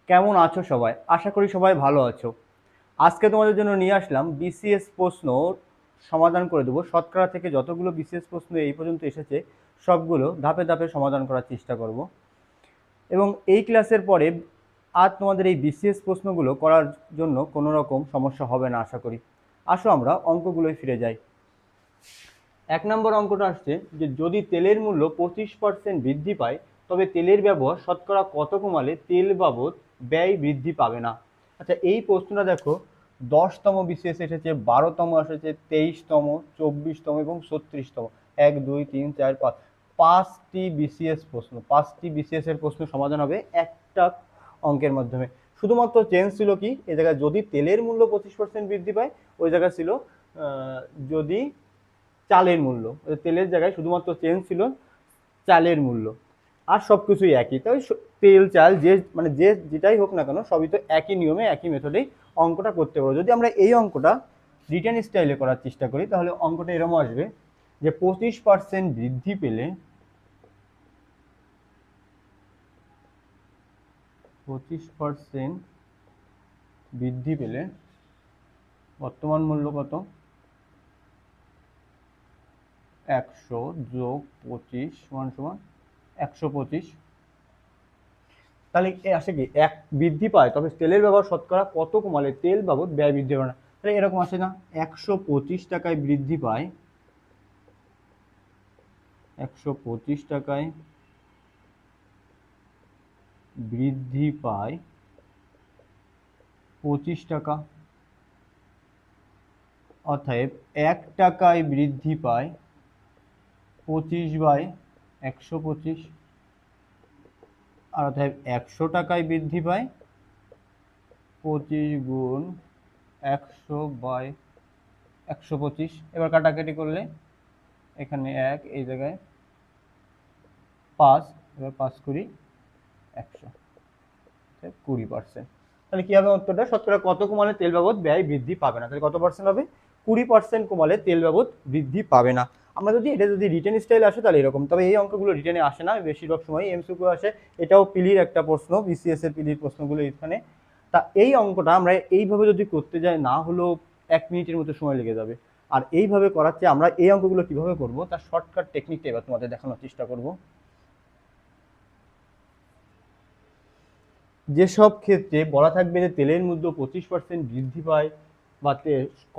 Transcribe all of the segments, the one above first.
কেমন আছো সবাই? আশা করি সবাই ভালো আছো। আজকে তোমাদের জন্য নিয়ে আসলাম বিসিএস প্রশ্ন সমাধান করে দেবো। শতকরা থেকে যতগুলো বিসিএস প্রশ্ন এই পর্যন্ত এসেছে সবগুলো ধাপে ধাপে সমাধান করার চেষ্টা করব। এবং এই ক্লাসের পরে আর তোমাদের এই বিসিএস প্রশ্নগুলো করার জন্য কোনো রকম সমস্যা হবে না আশা করি। আসো আমরা অঙ্কগুলোয় ফিরে যাই। 1 নম্বর অঙ্কটা আসছে যে যদি তেলের মূল্য 25% বৃদ্ধি পায় তবে তেলের ব্যবহার শতকরা কত কমালে তেল বাবদ ব্যয় বৃদ্ধি পাবে না। আচ্ছা, এই প্রশ্নটা দেখো 10তম বিসিএস এসেছে, 12তম এসেছে, 23তম, 24তম এবং 36তম। 1 2 3 4 5 5টি বিসিএস প্রশ্ন, 5টি বিসিএস এর প্রশ্ন সমাধান হবে একটা অঙ্কের মাধ্যমে। শুধুমাত্র চেঞ্জ ছিল কি, এই জায়গায় যদি তেলের মূল্য 25% বৃদ্ধি পায়, ওই জায়গায় ছিল যদি চালের মূল্য। তেলের জায়গায় শুধুমাত্র চেঞ্জ ছিল চালের মূল্য, আর সব কিছুই একই। তাই তেল চাল যে মানে যে যেটাই হোক না কেন সবই তো একই নিয়মে একই মেথডেই অঙ্কটা করতে পারবো। যদি আমরা এই অঙ্কটা রিটার্ন স্টাইলে করার চেষ্টা করি তাহলে অঙ্কটা এরকম আসবে যে 25% বৃদ্ধি পেলে 25% বৃদ্ধি পেলে বর্তমান মূল্য কত? 100 যোগ 25 সমান সমান 125। তাহলে আসে কি এক বৃদ্ধি পায় তবে তেলের ব্যবহার শতকরা কত কমালে তেল বাবদ ব্যয় বৃদ্ধি পাবে না। তাহলে এরকম আসে না, 125 টাকায় বৃদ্ধি পায়, 125 টাকায় বৃদ্ধি পায় 25 টাকা, অতএব 1 টাকায় বৃদ্ধি পায় 25/125, আর অতএব 100 টাকায় বৃদ্ধি পায় 25 গুণ 100/125। এবার কাটাকাটি করলে এখানে 1, এই জায়গায় 5, এবার 5 কুড়ি 100, 20%। তাহলে কি হবে উত্তরটা? শতকরা কত কমালে তেল বাবদ ব্যয় বৃদ্ধি পাবে না। তাহলে কত পার্সেন্ট হবে? 20% কমালে তেল বাবদ বৃদ্ধি পাবে না। আমরা যদি এটা যদি রিটেন স্টাইল আসে তাহলে এরকম, তবে এই অঙ্কগুলো রিটেনে আসে না, বেশিরভাগ সময় এমসিকিউ আসে। এটাও পিলির একটা প্রশ্ন, বিসিএস এর পিলির প্রশ্নগুলো এখানে। তা এই অঙ্কটা আমরা এইভাবে যদি করতে যাই না হলেও 1 মিনিটের মতো সময় লেগে যাবে। আর এইভাবে করার চেয়ে আমরা এই অঙ্কগুলো কিভাবে করব তার শর্টকাট টেকনিকটা এবার তোমাদের দেখানোর চেষ্টা করব। যেসব ক্ষেত্রে বলা থাকবে যে তেলের মূল্য 25% বৃদ্ধি পায় বা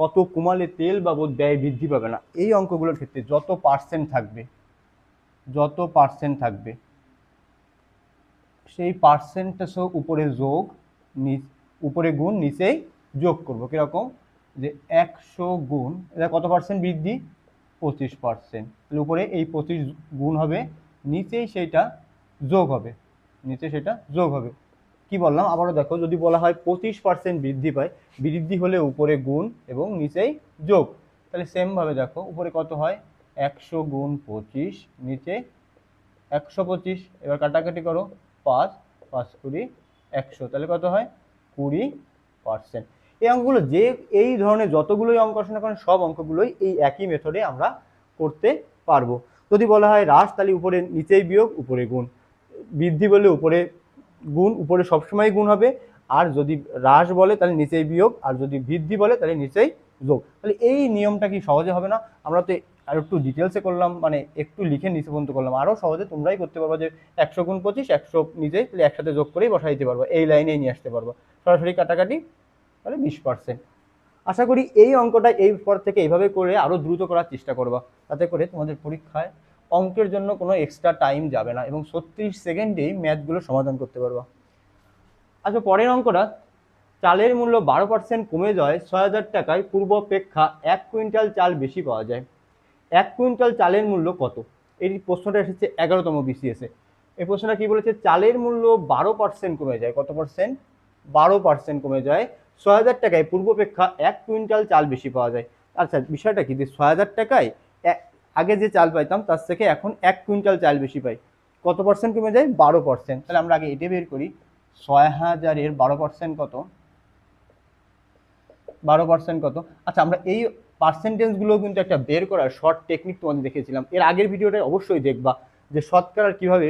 কত কমালে তেল বাবদ ব্যয় বৃদ্ধি পাবে না, এই অঙ্কগুলোর ক্ষেত্রে যত পার্সেন্ট থাকবে সেই পার্সেন্টটা সহ উপরে যোগ, উপরে গুণ, নিচেই যোগ করব। কিরকম? যে 100 গুণ, এটা কত পার্সেন্ট বৃদ্ধি? 25%। তাহলে উপরে এই 25 গুণ হবে, নিচেই সেটা যোগ হবে, নিচে সেটা যোগ হবে। কি বললাম আবারও দেখো, যদি বলা হয় 25% বৃদ্ধি পায়, বৃদ্ধি হলে উপরে গুণ এবং নিচেই যোগ। তাহলে সেম ভাবে দেখো উপরে কত হয়? 100 গুণ 25, নিচে 125। এবার কাটাকাটি করো, 5, 5 কুড়ি 100, তাহলে কত হয়? 20%। এই অঙ্কগুলো যে এই ধরনের যতগুলোই অঙ্ক আসে না কারণ সব অঙ্কগুলোই এই একই মেথডে আমরা করতে পারবো। যদি বলা হয় হ্রাস তাহলে উপরে নিচেই বিয়োগ, উপরে গুণ। বৃদ্ধি বলে উপরে গুণ, উপরে সবসময় গুণ হবে। আর যদি হ্রাস বলে তাহলে নিচেই বিয়োগ, আর যদি বৃদ্ধি বলে তাহলে নিচেই যোগ। তাহলে এই নিয়মটা কি সহজে হবে না? আমরা তো আর একটু ডিটেলসে করলাম, মানে একটু লিখে নিচে পর্যন্ত করলাম, আরও সহজে তোমরাই করতে পারবো যে 100 গুণ 25, 100 নিচে, তাহলে একসাথে যোগ করেই বসাই দিতে পারবো, এই লাইনেই নিয়ে আসতে পারবো, সরাসরি কাটাকাটি, তাহলে 20%। আশা করি এই অঙ্কটা এই পর থেকে এইভাবে করে আরও দ্রুত করার চেষ্টা করবা, তাতে করে তোমাদের পরীক্ষায় অঙ্কের জন্য কোনো এক্সট্রা টাইম যাবে না এবং 36 সেকেন্ডেই ম্যাথগুলো সমাধান করতে পারবা। আচ্ছা, পরের অঙ্কটা, চালের মূল্য 12% কমে যায় 6,000 টাকায় পূর্বাপেক্ষা 1 কুইন্টাল চাল বেশি পাওয়া যায়। 1 কুইন্টাল চালের মূল্য কত? এই প্রশ্নটা এসেছে 11তম বিসিএস এ। এই প্রশ্নটা কি বলেছে? চালের মূল্য 12% কমে যায়, কত পার্সেন্ট? 12% কমে যায়, 6,000 টাকায় পূর্বাপেক্ষা 1 কুইন্টাল চাল বেশি পাওয়া যায়। আচ্ছা, বিষয়টা কি যে 6,000 টাকায় আগে যে চাল পাইতাম তার থেকে এখন 1 কুইন্টাল চাল বেশি পাই, কত পার্সেন্ট কমে যায়? 12%। তাহলে আমরা আগে এটা বের করি, 6,000-এর 12% কত? 12% কত? আচ্ছা, আমরা এই পার্সেন্টেজগুলো কিন্তু একটা বের করার শর্ট টেকনিক তোমাদের দেখেছিলাম, এর আগের ভিডিওটা অবশ্যই দেখবা যে শতকরা কিভাবে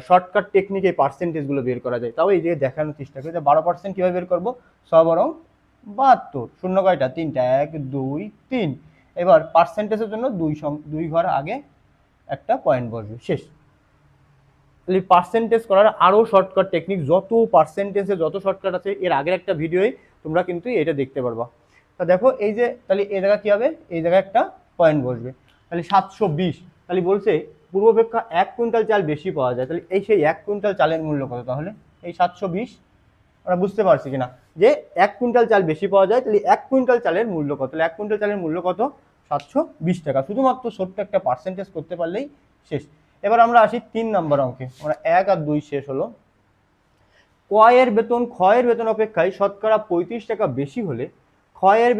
শর্টকাট টেকনিক এই পার্সেন্টেজগুলো বের করা যায়। তাও এই যে দেখানোর চেষ্টা করি যে 12% কীভাবে বের করবো, 100 × 72, শূন্য কয়টা, 3টা, 1 2 3। এবার পার্সেন্টেজের জন্য দুই ঘর আগে একটা পয়েন্ট বসবে, শেষ। তাহলে পার্সেন্টেজ করার আরও শর্টকাট টেকনিক, যত পার্সেন্টেজে যত শর্টকাট আছে এর আগের একটা ভিডিওয়ে তোমরা কিন্তু এটা দেখতে পারবা। তা দেখো এই যে তাহলে এই জায়গা কী হবে, এই জায়গায় একটা পয়েন্ট বসবে, তাহলে 720। তাহলে বলছে পূর্বাপেক্ষা 1 কুইন্টাল চাল বেশি পাওয়া যায়, তাহলে এই সেই 1 কুইন্টাল চালের মূল্য কত, তাহলে এই 720। আমরা বুঝতে পারছি কিনা যে 1 কুইন্টাল চাল বেশি পাওয়া যায়, তাহলে 1 কুইন্টাল চালের মূল্য কত, তাহলে 1 কুইন্টাল চালের মূল্য কত, 720 টাকা। শুধুমাত্র ছোট্ট একটা পার্সেন্টেজ করতে পারলেই শেষ। এবার আমরা আসি 3 নম্বর অঙ্কে, আমরা 1 আর 2 শেষ হলো। ক্রয়ের বেতন অপেক্ষায় শতকরা 35 টাকা বেশি হলে ক্রয়ের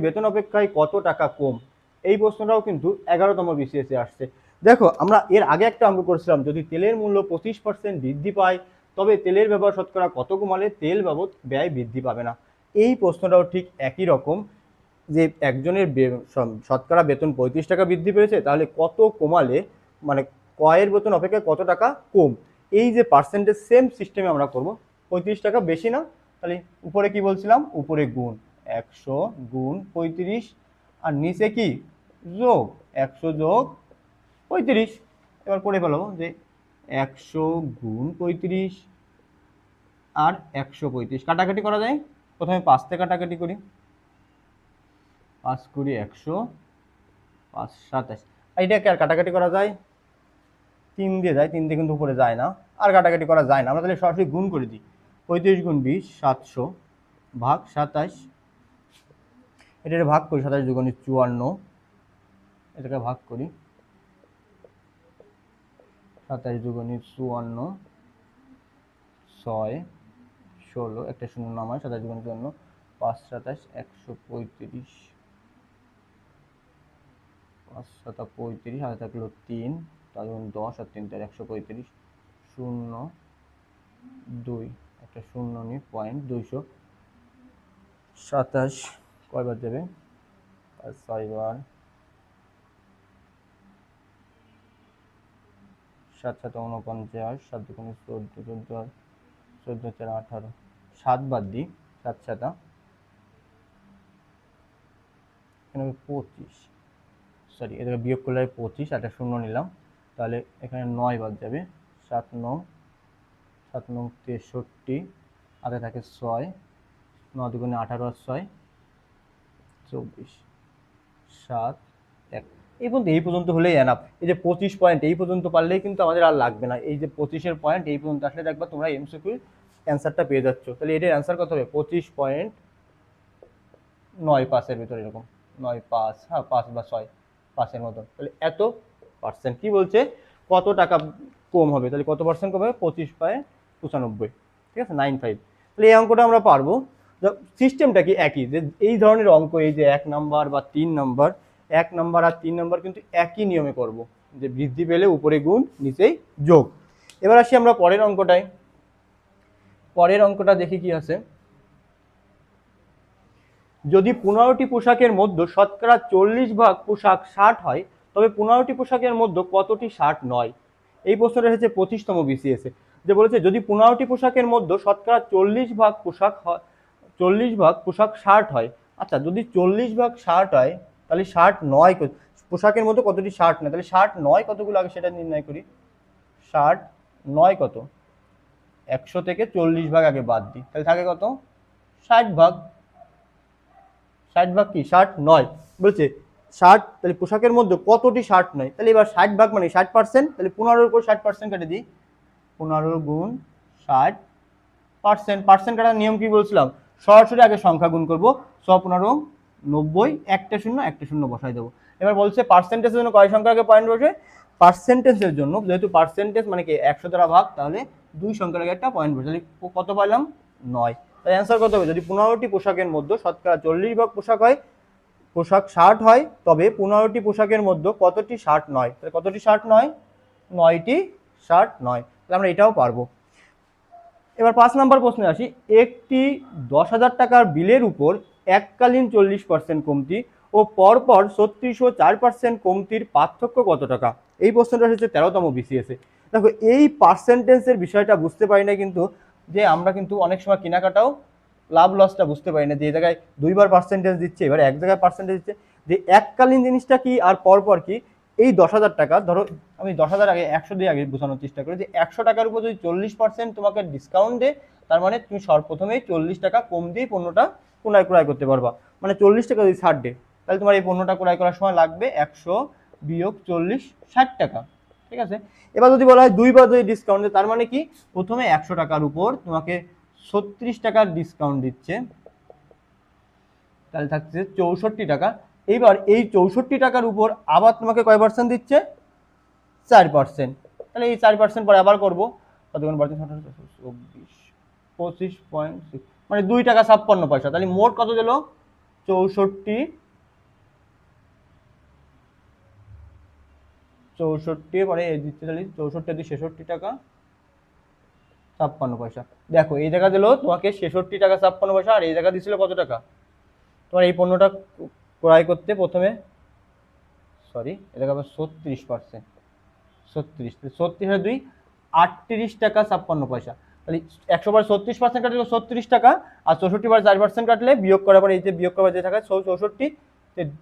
বেতন অপেক্ষায় কত টাকা কম। এই প্রশ্নটাও কিন্তু 11তম বিসিএসে আসছে। দেখো আমরা এর আগে একটা অঙ্ক করেছিলাম, যদি তেলের মূল্য 25% বৃদ্ধি পায় তবে তেলের ব্যবহার শতকরা কত কমালে তেল বাবদ ব্যয় বৃদ্ধি পাবে না। এই প্রশ্নটাও ঠিক একই রকম, যে একজনের শতকরা বেতন 35 টাকা বৃদ্ধি পেয়েছে, তাহলে কত কমালে, মানে ক্রয়ের বেতন অপেক্ষায় কত টাকা কম। এই যে পার্সেন্টেজ সেম সিস্টেমে আমরা করব। 35 টাকা বেশি না, তাহলে উপরে কি বলছিলাম, উপরে গুণ 100 গুণ 35, আর নিচে কি যোগ 100 যোগ 35। এবার করে ফেলবো যে 100 গুণ 35 আর 135 কাটাকাটি করা যায়। প্রথমে 5 থেকে কাটাকাটি করি, 5 কুড়ি 100, 5 27। এইটাকে আর কাটাকাটি করা যায়, 3 দিয়ে যায়, 3 দিয়ে কিন্তু উপরে যায় না, আর কাটাকাটি করা যায় না। আমরা তাহলে সরাসরি গুণ করে দিই, 35 গুণ 20 700 ভাগ 27। এটাকে ভাগ করি, 27 দুগুণে 54, এটাকে ভাগ করি, 27 দুগুণে 54, 6 16, একটা শূন্য নামায়, 27 দুগুণে 54, 5 27 135, 5 7 35, হাতে থাকলো 3, তার 10 আর 3 135, 0 2, একটা শূন্য নি, পয়েন্ট 227 কয়বার দেবে, 6 বার, 7 7 49, 7 দুগুণে 14, 14 4 18, 7 বাদ দিই, 7 7 এখানে 25, সরি এটাকে বিয়োগ করলে 25, একটা শূন্য নিলাম, তাহলে এখানে 9 বাদ যাবে, 7 9 63, হাতে থাকে 6, 9 দুগুণে 18 আর 6 24, 7 1। এই পর্যন্ত হলেই এনাফ। এই যে 25 পয়েন্ট এই পর্যন্ত পারলেই কিন্তু আমাদের আর লাগবে না। এই যে 25-এর পয়েন্ট এই পর্যন্ত আসলে দেখবা তোমরা এমসিকিউ অ্যান্সারটা পেয়ে যাচ্ছ। তাহলে এটার অ্যান্সার কত হবে, 25.95-এর ভিতরে, এরকম 9 5, হ্যাঁ 5 বা 6 5-এর মতো। তাহলে এত পার্সেন্ট কি বলছে, কত টাকা কম হবে, তাহলে কত পার্সেন্ট কম হবে, 25.95, ঠিক আছে 95। তাহলে এই অঙ্কটা আমরা পারবো। সিস্টেমটা কি একই, যে এই ধরনের অঙ্ক, এই যে 1 নাম্বার বা 3 নাম্বার, 1 নাম্বার আর 3 নাম্বার কিন্তু একই নিয়মে করব, যে বৃদ্ধি পেলে উপরে গুণ নিচেই যোগ। এবার আসি আমরা পরের অঙ্কটায়। পরের অঙ্কটা দেখি কি আছে। যদি 15টি পোশাকের মধ্যে শতকরা 40 ভাগ পোশাক 60 হয় তবে 15টি পোশাকের মধ্যে কতটি 60 নয়। এই প্রশ্নটা এসেছে 25তম বিসিএসে, যে বলেছে যদি 15টি পোশাকের মধ্যে শতকরা 40 ভাগ পোশাক 60 হয়। আচ্ছা যদি 40 ভাগ 60 হয় তাহলে 60 নয় পোশাকের মধ্যে কতটি 60 নয়, তাহলে 60 নয় কতগুলো আগে সেটা নির্ণয় করি। 60 নয় কত, 100 থেকে 40 ভাগ আগে বাদ দিই, তাহলে থাকে কত, 60 ভাগ। 60 ভাগ কি 60 নয়, বলছে 60, তাহলে পোশাকের মধ্যে কতটি 60 নয়, তাহলে এবার 60 ভাগ মানে 60%, তাহলে 15-এর উপর 60% কেটে দিই, 15 গুণ 60%। পার্সেন্ট কাটার নিয়ম কি বলছিলাম, সরাসরি আগে সংখ্যা গুণ করবো, 100 15 90, একটা শূন্য বসাই দেবো। এবার বলছে পার্সেন্টেজের জন্য কয় সংখ্যা আগে পয়েন্ট বসে, পার্সেন্টেজের জন্য যেহেতু পার্সেন্টেজ মানে কি 100 দ্বারা ভাগ, তাহলে 2 সংখ্যার আগে একটা পয়েন্ট বসে, তাহলে কত পাইলাম 9। তাই অ্যান্সার কত হবে, যদি 15টি পোশাকের মধ্যে শতকরা 40 ভাগ পোশাক 60 হয় তবে 15টি পোশাকের মধ্যে কতটি 60 নয়, তাহলে কতটি 60 নয়, 9টি 60 নয়। তাহলে আমরা এটাও পারবো। এবার 5 নম্বর প্রশ্নে আসি। একটি 10,000 টাকার বিলের উপর এককালীন 40% কমতি ও পরপর 36 ও 4% কমতির পার্থক্য কত টাকা। এই প্রশ্নটা এসেছে 13তম বিসিএসে, দেখো এই পার্সেন্টেজের বিষয়টা বুঝতে পারি না, কিন্তু যে আমরা কিন্তু অনেক সময় কেনাকাটাও লাভ লসটা বুঝতে পারি না, যে এই জায়গায় দুইবার পার্সেন্টেজ দিচ্ছে, এবার এক জায়গায় পার্সেন্টেজ দিচ্ছে, যে এককালীন জিনিসটা কি আর পরপর কি। এই 10,000 টাকা ধরো, আমি 10,000 আগে 100 দিয়ে আগে বোঝানোর চেষ্টা করি, যে 100 টাকার উপর যদি 40% তোমাকে ডিসকাউন্ট দেয়, তার মানে তুমি সর্বপ্রথমেই 40 টাকা কম দিয়ে পণ্যটা ক্রয় করতে পারবা। মানে 40 টাকা যদি ছাড় দেয়, তাহলে তোমার এই পণ্যটা ক্রয় করার সময় লাগবে 100 বিয়োগ 40, 60 টাকা। ঠিক আছে, এবার যদি বলা হয় দুইবার যদি ডিসকাউন্ট দেয়, তার মানে কি প্রথমে 100 টাকার উপর তোমাকে 36 টাকার ডিসকাউন্ট দিচ্ছে, তাহলে থাকছে 64 টাকা। এইবার এই 64 টাকার উপর আবার তোমাকে কয় পার্সেন্ট দিচ্ছে, 4%। তাহলে এই 4% পরে আবার করবো, কতক্ষণ বাড়ছে, 25.6, মানে 2 টাকা 56 পয়সা। তাহলে মোট কত দিল, 64 পরে এই দিচ্ছে, তাহলে 64 66 টাকা 56 পয়সা। দেখো এই জায়গা দিল তোমাকে 66 টাকা 56 পয়সা, আর এই জায়গা দিছিল কত টাকা, তোমার এই পণ্যটা ক্রয় করতে প্রথমে, সরি এটা আবার 36%, 36 38 টাকা 56 পয়সা। তাহলে 100 বার 36% কাটলে 36 টাকা, আর 64 বার 4% কাটলে বিয়োগ করার পরে এই যে বিয়োগ করার যে টাকা 64,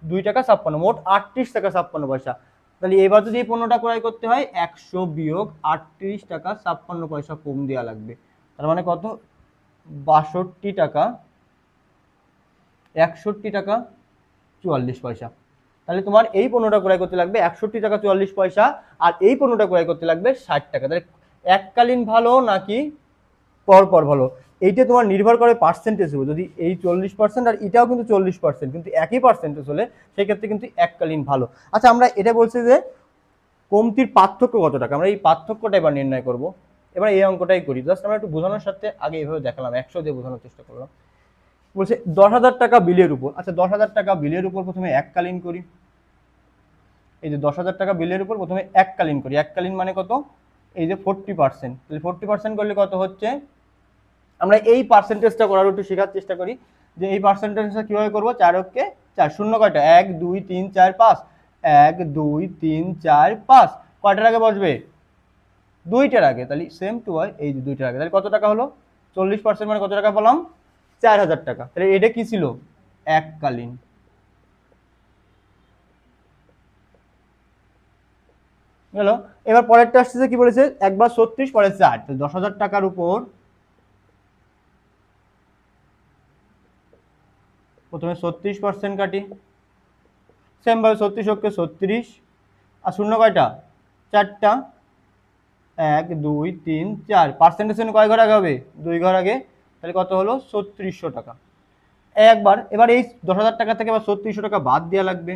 2 টাকা 56, মোট 38 টাকা 56 পয়সা। তাহলে এবার যদি এই পণ্যটা ক্রয় করতে হয়, 100 বিয়োগ 38 টাকা 56 পয়সা কম দেওয়া লাগবে। তার মানে কত, 62 টাকা 61 টাকা 44 পয়সা। তাহলে তোমার এই পণ্যটা ক্রয় করতে লাগবে 61 টাকা 44 পয়সা, আর এই পণ্যটা ক্রয় করতে লাগবে 60 টাকা। তাহলে এককালীন ভালো নাকি পরপর ভালো, এইটা তোমার নির্ভর করে পার্সেন্টেজ হবে। যদি এই 40% আর এটাও কিন্তু 40%, কিন্তু একই পার্সেন্টেজ হলে সেক্ষেত্রে কিন্তু এককালীন ভালো। আচ্ছা, আমরা এটা বলছি যে কমতির পার্থক্য কত টাকা, আমরা এই পার্থক্যটা এবার নির্ণয় করব। এবার এই অঙ্কটাই করি, জাস্ট আমরা একটু বোঝানোর সাথে আগে এইভাবে দেখালাম, 100 দিয়ে বোঝানোর চেষ্টা করলাম। বলছে 10,000 টাকা বিলের উপর, আচ্ছা 10,000 টাকা বিলের উপর প্রথমে এককালীন করি। এই যে 10,000 টাকা বিলের উপর প্রথমে এককালীন করি, এককালীন মানে কত, এই যে 40%, তাহলে 40% করলে কত হচ্ছে, আমরা এই পার্সেন্টেজটা করার একটু শেখার চেষ্টা করি, যে এই পার্সেন্টেজটা কিভাবে করবো, 4 অক্ষে 4, শূন্য কয়টা, 1 2 3 4 5, 1 2 3 4 5, কয়টার আগে বসবে, 2টার আগে। তাহলে সেম টু হয় এই যে 2টার আগে, তাহলে কত টাকা হলো, 40% মানে কত টাকা পেলাম, 4,000 টাকা। তাহলে এটা কি ছিল, এককালীন। গেল। এবার পরেরটা আসছে কি বলেছে, একবার 36 পরে 4, তাহলে 10,000 টাকার উপর প্রথমে 36% কাটি, সেম ভাবে 36 অক্ষে 36, আর শূন্য কয়টা, 4টা, 1 2 3 4, পার্সেন্টেজ কয় ঘর আগে হবে, 2 ঘর আগে। তাহলে কত হলো, 3600 টাকা। একবার এবার এই 10,000 টাকা থেকে আবার 3600 টাকা বাদ দেওয়া লাগবে,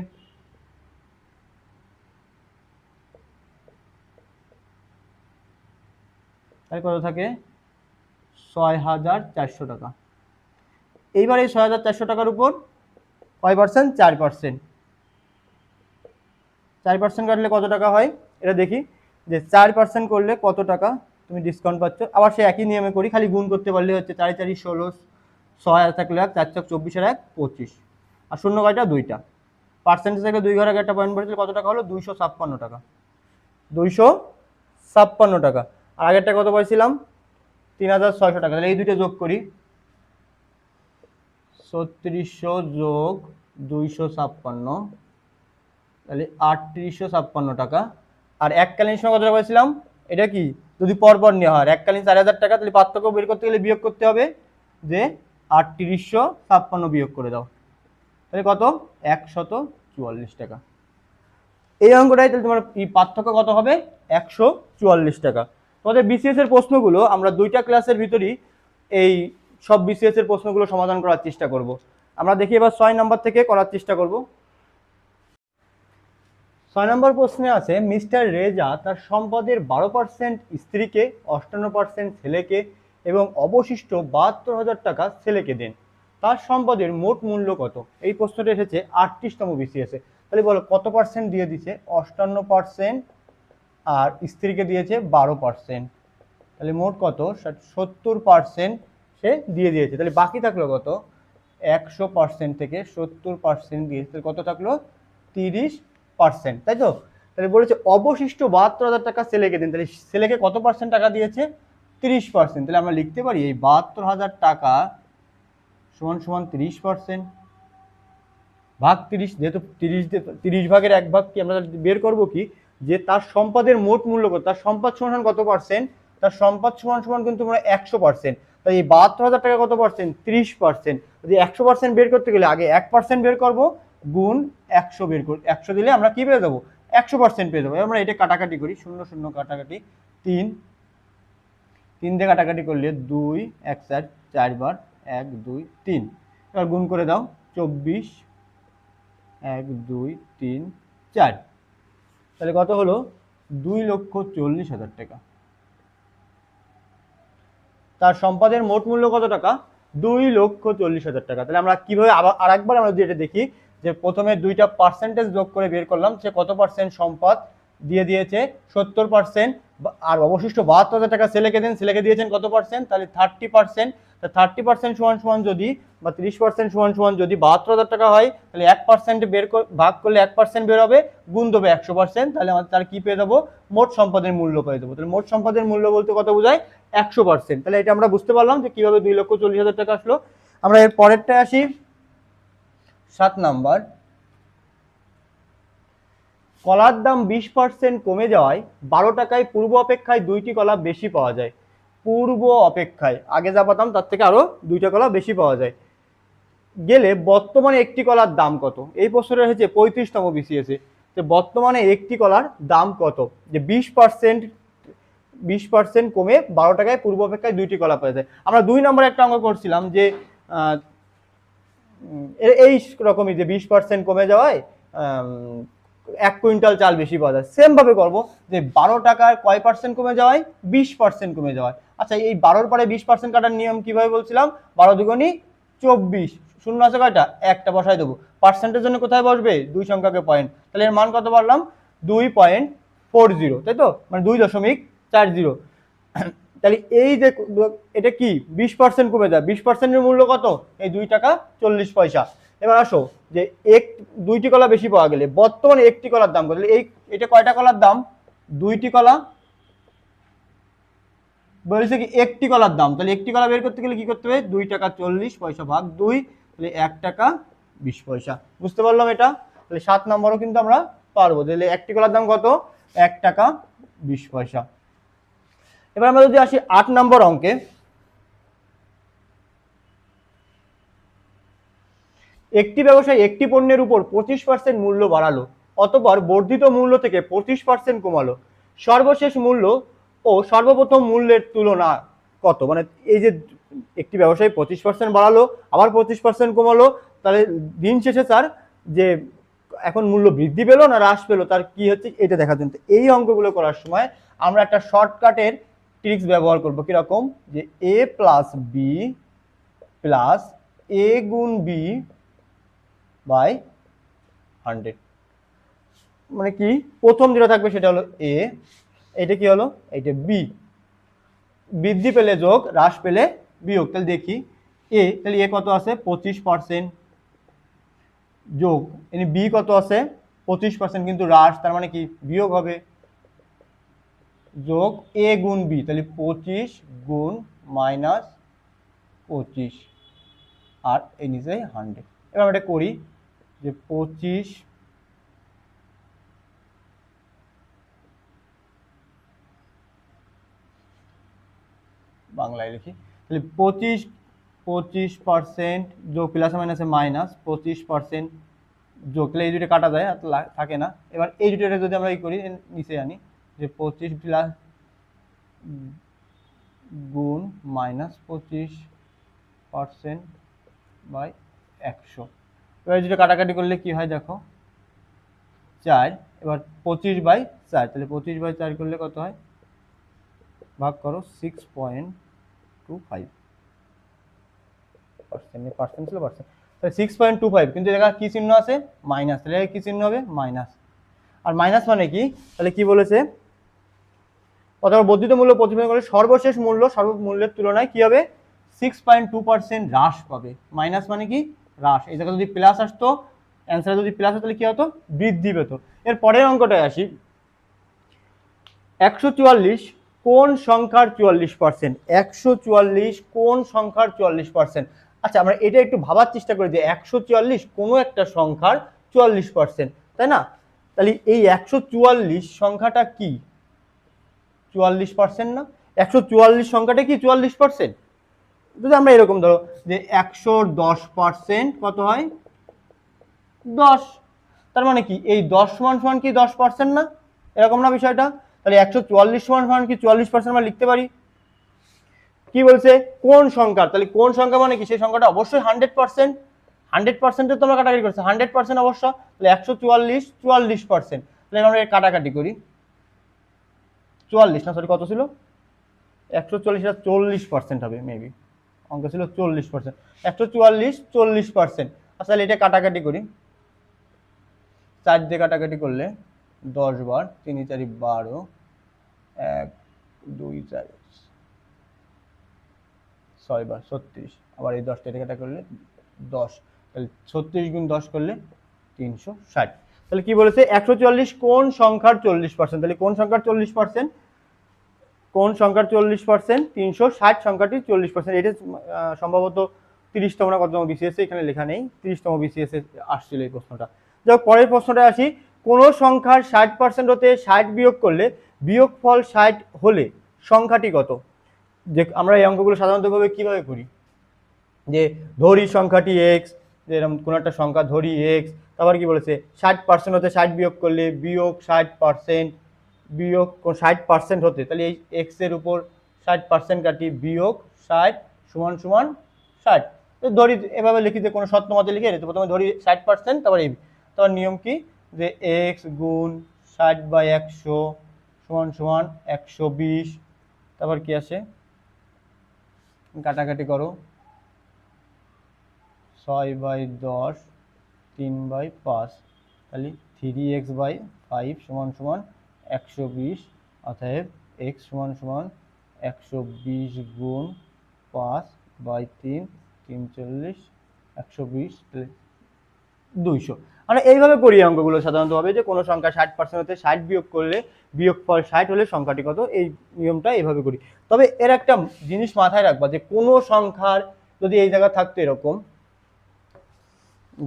তাহলে কত থাকে, 6,400 টাকা। এইবার এই 6,400 টাকার উপর কয় পার্সেন্ট, 4%, 4% কাটলে কত টাকা হয়, এটা দেখি, যে 4% করলে কত টাকা তুমি ডিসকাউন্ট পাচ্ছ। আবার সে একই নিয়মে করি, খালি গুণ করতে পারলে হচ্ছে, 4 4 16, 6 থাকলে 4 4 24 আর 1 25, আর শূন্য কয়টা, 2টা, পার্সেন্টেজ থেকে 2 ঘর আগে একটা পয়েন্ট পড়েছিল, কত টাকা হলো, 256 টাকা, 256 টাকা। আর আগেরটা কত পাইছিলাম, 3,600 টাকা। তাহলে এই দুইটা যোগ করি, 3600 যোগ 256, তাহলে 3856 টাকা। আর এককালীন সময় কত টাকা পাইছিলাম, এটা কি যদি পরপর নেওয়া হয়, এককালীন 4,000 টাকা, তাহলে পার্থক্য বের করতে গেলে বিয়োগ করতে হবে, যে 3856 বিয়োগ করে দাও, তাহলে কত, 144 টাকা। এই অঙ্কটাই তাহলে তোমার পার্থক্য কত হবে, 144 টাকা। তোমাদের বিসিএস এর প্রশ্নগুলো আমরা 2টা ক্লাসের ভিতরই এই সব বিসিএস এর প্রশ্নগুলো সমাধান করার চেষ্টা করব। আমরা দেখি এবার 6 নম্বর থেকে করার চেষ্টা করব। 6 নম্বর প্রশ্নে আছে, মিস্টার রেজা তার সম্পদের 12% স্ত্রীকে, 58% ছেলেকে এবং অবশিষ্ট 72,000 টাকা ছেলেকে দেন, তার সম্পদের মোট মূল্য কত। এই প্রশ্নটা এসেছে 38তম বিসিএসে। তাহলে বলো কত পার্সেন্ট দিয়ে দিছে, 58%, আর স্ত্রীকে দিয়েছে 12%, তাহলে মোট কত, 70% সে দিয়ে দিয়েছে। তাহলে বাকি থাকলো কত, 100% থেকে 70% দিয়েছে, তাহলে কত থাকলো, 30%, তাই তো। তাহলে বলেছে অবশিষ্ট 72,000 টাকা ছেলেকে দিন, তাহলে ছেলেকে কত পার্সেন্ট টাকা দিয়েছে? 30%। তাহলে আমরা লিখতে পারি এই 72,000 টাকা সমান সমান 30% ভাগ 30, যেহেতু 30 ভাগের 1 ভাগ কি আমরা বের করব কি যে তার সম্পদের মোট মূল্য কত, তার সম্পদ সমান কত পার্সেন্ট, তার সম্পদ সমান সমান কিন্তু আমরা 100%। তাই এই 72,000 টাকা কত পার্সেন্ট? 30%। যদি 100% বের করতে গেলে আগে 1% বের করব, গুণ 100 বের করব, 100 দিলে আমরা কি পেয়ে যাবো? 100% পেয়ে যাবো। আমরা এটা কাটাকাটি করি, 0 0 কাটাকাটি, 3 দিয়ে কাটাকাটি করলে 2 1 4 4 বার 1 2 3, এবার গুণ করে দাও 24 1 2 3 4, তাহলে কত হলো? 2,40,000 টাকা। তার সম্পদের মোট মূল্য কত টাকা? 2,40,000 টাকা। তাহলে আমরা কিভাবে আরেকবার আমরা যদি এটা দেখি যে প্রথমে দুইটা পার্সেন্টেজ যোগ করে বের করলাম সে কত পার্সেন্ট সম্পদ দিয়ে দিয়েছে? 70%। আর অবশিষ্ট 72,000 টাকা ছেলেকে দেন, ছেলেকে দিয়েছেন কত পার্সেন্ট? তাহলে 30%। 30% সমান সমান যদি বা 30% সমান সমান যদি 72,000 টাকা হয় তাহলে 1% বের ভাগ করলে 1% বের হবে, গুণ দেবে 100%, তাহলে আমাদের তার কি পেয়ে যাবো? মোট সম্পদের মূল্য পেয়ে যাবো। তাহলে মোট সম্পদের মূল্য বলতে কত বোঝায়? 100%। তাহলে এটা আমরা বুঝতে পারলাম যে কিভাবে 2,40,000 টাকা আসলো। আমরা এর পরেরটা আসি, 7 নাম্বার। কলার দাম 20% কমে যাওয়ায় 12 টাকায় পূর্ব অপেক্ষায় 2টি কলা বেশি পাওয়া যায়। পূর্ব অপেক্ষায় আগে যা পাতাম তার থেকে আরো 2টা কলা বেশি পাওয়া যায় গেলে বর্তমানে একটি কলার দাম কত? এই প্রশ্নটা হচ্ছে 35তম বিসিএসে, যে বর্তমানে একটি কলার দাম কত, যে 20% কমে 12 টাকায় পূর্ব অপেক্ষায় 2টি কলা পাওয়া যায়। আমরা 2 নম্বরে একটা অঙ্ক করছিলাম যে এই রকমই যে 20% কমে যাওয়ায় 1 কুইন্টাল চাল বেশি পাওয়া যায়। সেম ভাবে করবো যে 12 টাকার কয় পার্সেন্ট কমে যাওয়ায়? 20% কমে যাওয়ায়। আচ্ছা, এই 12-র পরে 20% কাটার নিয়ম কিভাবে বলছিলাম? 12 দুগুণী 24, শূন্য আছে কয়টা? একটা, বসাই দেবো। পার্সেন্টের জন্য কোথায় বসবে? 2 সংখ্যাকে পয়েন্ট, তাহলে এর মান কত পারলাম? 2.40, তাই তো, মানে 2.40। তাহলে এই যে এটা কি 20% কমে যায়, 20%-এর মূল্য কত? এই 2 টাকা 40 পয়সা। এবার আসো যে 2টি কলা বেশি পাওয়া গেলে বর্তমানে একটি কলার দাম কত? এটা কয়টা কলার দাম? 2টি কলা, বলেছে কি একটি কলার দাম, তাহলে একটি কলা বের করতে গেলে কি করতে হবে? 2 টাকা 40 পয়সা ভাগ 2, তাহলে 1 টাকা 20 পয়সা। বুঝতে পারলাম এটা? তাহলে 7 নম্বরও কিন্তু আমরা পারবো। তাহলে একটি কলার দাম কত? 1 টাকা 20 পয়সা। এবার আমরা যদি আসি 8 নম্বর অঙ্কে, একটি ব্যবসায়ী একটি পণ্যের উপর 25% মূল্য বাড়ালো, অতঃপর বর্ধিত মূল্য থেকে 25% কমালো। সর্বশেষ মূল্য ও সর্বপ্রথম মূল্যের তুলনা কত? মানে এই যে একটি ব্যবসায়ী 25% বাড়ালো, আবার 25% কমালো, তাহলে দিন শেষে তার যে এখন মূল্য বৃদ্ধি পেলো না হ্রাস পেলো, তার কি হচ্ছে এটা দেখার জন্য এই অঙ্কগুলো করার সময় আমরা একটা শর্টকাটের ট্রিক্স ব্যবহার করবো। কিরকম? যে a plus b plus a গুণ বি বাই 100, মানে কি প্রথম যেটা থাকবে সেটা হলো এ, এটা কি হলো? এটা বি। বৃদ্ধি পেলে যোগ, হ্রাস পেলে বিয়োগ। তাহলে দেখি এ, তাহলে এ কত আছে? 25% যোগ, এখানে বি কত আছে? 25%, কিন্তু হ্রাস, তার মানে কি বিয়োগ হবে, যোগ এ গুণ বি, তাহলে 25 গুণ মাইনাস 25 আর এই নিচে 100। এবার আমরা এটা করি যে 25 বাংলায় লিখি, তাহলে 25% যোগ প্লাস মাইনাসে মাইনাস 25% যোগ, তাহলে এই দুটো কাটা যায় আর থাকে না। এবার এই দুটোটা যদি আমরা এই করি নিচে আনি যে 25 প্লাস গুণ মাইনাস 25% বাই 100। এবার যেটা কাটাকাটি করলে কি হয় দেখো, 4। এবার 25/4, তাহলে 25/4 করলে কত হয়? ভাগ করো 6.25 পার্সেন্ট ছিল পার্সেন্ট, তাহলে 6.25, কিন্তু এটা কি চিহ্ন আছে? মাইনাস, তাহলে কি চিহ্ন হবে? মাইনাস। আর মাইনাস মানে কি? তাহলে কি বলেছে? অথবা বর্ধিত মূল্য প্রতিফলন করে সর্বশেষ মূল্য সর্বমূল্যের তুলনায় কি হবে? 6.2% হ্রাস পাবে। মাইনাস মানে কি? হ্রাস। এই জায়গায় যদি প্লাস আসতো, অ্যান্সারে যদি প্লাস হতো তাহলে কি হতো? বৃদ্ধি পেত। এর পরের অঙ্কটায় আসি, 144 কোন সংখ্যার 44%? 144 কোন সংখ্যার 44%? আচ্ছা আমরা এটা একটু ভাবার চেষ্টা করি যে 144 কোনো একটা সংখ্যার 44%, তাই না? তাহলে এই 144 সংখ্যাটা কি 44% না? 144 সংখ্যাটা কি 44%? যদি আমরা এরকম ধরো যে 110% কত হয় 10, তার মানে কি এই 10 সমান সমান কি 10% না? এরকম না বিষয়টা? তাহলে 144 সমান সমান কি 44% আমরা লিখতে পারি। কি বলছে কোন সংখ্যা, তাহলে কোন সংখ্যা মানে কি সেই সংখ্যাটা অবশ্যই 100%। 100%-এর তোমরা কাটাকাটি করছো 100% অবশ্য, তাহলে 144 44%, তাহলে আমরা কাটাকাটি করি 44 না সরি কত ছিল 144 এটা 40% হবে মেবি, অঙ্ক ছিল 40%, 144 40%। আচ্ছা তাহলে এটা কাটাকাটি করি 4 দিয়ে কাটাকাটি করলে 10 বার 3 4 12 1 2 4 6 বার 36, আবার এই 10টা এটা কাটা করলে 10, তাহলে 36 গুণ 10 করলে 360। তাহলে কি বলেছে 144 কোন সংখ্যার 40%? তাহলে কোন সংখ্যার 40%? কোন সংখ্যার 40%? 360 সংখ্যাটি 40%। এটা সম্ভবত 30তম না কততম বিসিএস এখানে লেখা নেই, 30তম বিসিএস আসছিল এই প্রশ্নটা। যাক পরের প্রশ্নটা আসি, কোন সংখ্যার 60% হতে 60 বিয়োগ করলে বিয়োগফল 60 হলে সংখ্যাটি কত? যে আমরা এই অঙ্কগুলো সাধারণতভাবে কিভাবে করি, যে ধরি সংখ্যাটি এক্স, যে এরকম কোনো একটা সংখ্যা ধরি এক্স, তারপর কি বলেছে 60% হতে 60 বিয়োগ করলে বিয়োগ 60%, বিয়োগ 60% হতে, তাহলে এই এক্স এর উপর 60% কাটি বিয়োগ 60 সমান সমান 60। তো ধরি এভাবে লিখি যে কোনো সত্য মতে লিখে তো প্রথমে ধরি 60%, তারপর এই তারপর নিয়ম কি যে এক্স গুণ 60/100 সমান সমান 120, তারপর কি আসে কাটাকাটি করো 6/10 3/5, তাহলে 3x/5 সমান সমান 120, অতএব x সমান সমান 120 গুণ 5/3 340 120, তাহলে 200। আমরা এইভাবে করি অঙ্কগুলো সাধারণতভাবে যে কোনো সংখ্যা 60% হতে 60 বিয়োগ করলে বিয়োগফল 60 হলে সংখ্যাটি কত, এই নিয়মটা এইভাবে করি। তবে এর একটা জিনিস মাথায় রাখবা যে কোনো সংখ্যার যদি এই জায়গা থাকতো এরকম,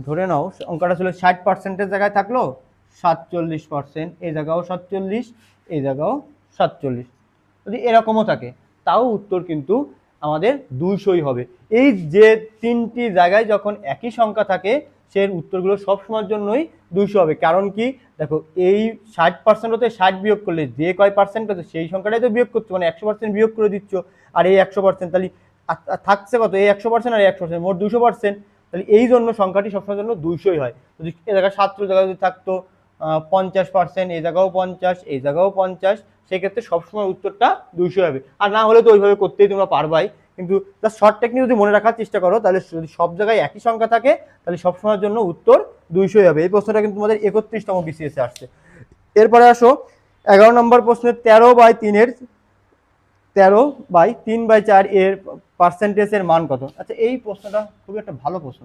ধরে নাও অঙ্কটা ছিল 60%-এর জায়গায় থাকলো 47%, এই জায়গাও 47, এই জায়গাও 47, যদি এরকমও থাকে তাও উত্তর কিন্তু আমাদের 200ই হবে। এই যে তিনটি জায়গায় যখন একই সংখ্যা থাকে সেই উত্তরগুলো সবসময়ের জন্যই 200 হবে। কারণ কি দেখো এই 60% হতে 60 বিয়োগ করলে যে কয় পার্সেন্ট আছে সেই সংখ্যাটাই তো বিয়োগ করছো, মানে 100% বিয়োগ করে দিচ্ছ, আর এই 100% তাহলে থাকছে কত এই 100% আর 100% মোট 200%, তাহলে এই জন্য সংখ্যাটি সবসময়ের জন্য 200ই হয়। যদি এ জায়গায় 70 জায়গায় যদি থাকতো 50%, এই জায়গাও 50, এই জায়গাও 50, সেক্ষেত্রে সবসময় উত্তরটা 200 হবে। আর না হলে তো ওইভাবে করতেই তোমরা পারবাই, কিন্তু জাস্ট শর্ট টেকনিক যদি মনে রাখার চেষ্টা করো তাহলে যদি সব জায়গায় একই সংখ্যা থাকে তাহলে সবসময়ের জন্য উত্তর 200 হবে। এই প্রশ্নটা কিন্তু তোমাদের 31তম বিসিএস এ আসছে। এরপরে আসো 11 নম্বর প্রশ্নের 13/3 13/3/4 এর পার্সেন্টেজের মান কত? আচ্ছা এই প্রশ্নটা খুবই একটা ভালো প্রশ্ন,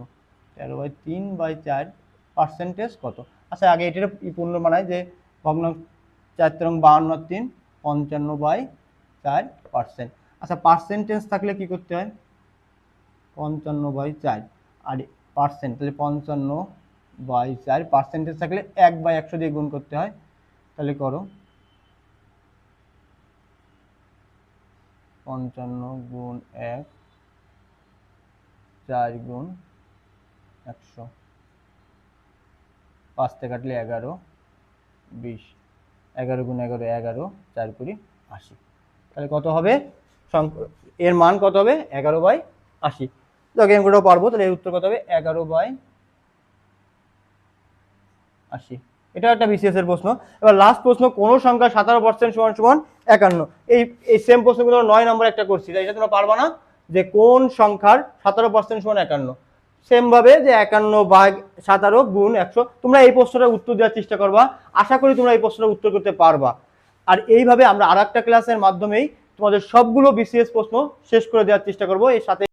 13/3/4 পার্সেন্টেজ কত? আচ্ছা আগে এটার পূর্ণ বানায় যে ভগ্নাংশ 4 তেরং 52 3 55/4%। আচ্ছা পার্সেন্টেজ থাকলে কি করতে হয় 55/4 আর পার্সেন্ট, তাহলে 55/4 পার্সেন্টেজ থাকলে 1/100 দিয়ে গুণ করতে হয়, তাহলে করো 55 গুণ 1 4 গুণ 100, 5 থেকে কাটলে 11 20, 11 গুণ 11 11 4 কুড়ি 80, তাহলে কত হবে এর মান কত হবে 11/80। দেখো অঙ্কটাও পারবো, তাহলে এর উত্তর কত হবে 11/80। এটা একটা বিসিএস এর প্রশ্ন। এবার লাস্ট প্রশ্ন, কোন সংখ্যা 17% সমান সমান 51? এই সেম প্রশ্নগুলো 9 নম্বর একটা করছি, এটা তোমরা পারবা না যে কোন সংখ্যার 17% সমান 51, সেম ভাবে যে 51/17 গুণ 100, তোমরা এই প্রশ্নটার উত্তর দেওয়ার চেষ্টা করবা, আশা করি তোমরা এই প্রশ্নটার উত্তর করতে পারবা। আর এইভাবে আমরা আরেকটা ক্লাসের মাধ্যমেই তোমাদের সবগুলো বিসিএস প্রশ্ন শেষ করে দেওয়ার চেষ্টা করব, এর সাথে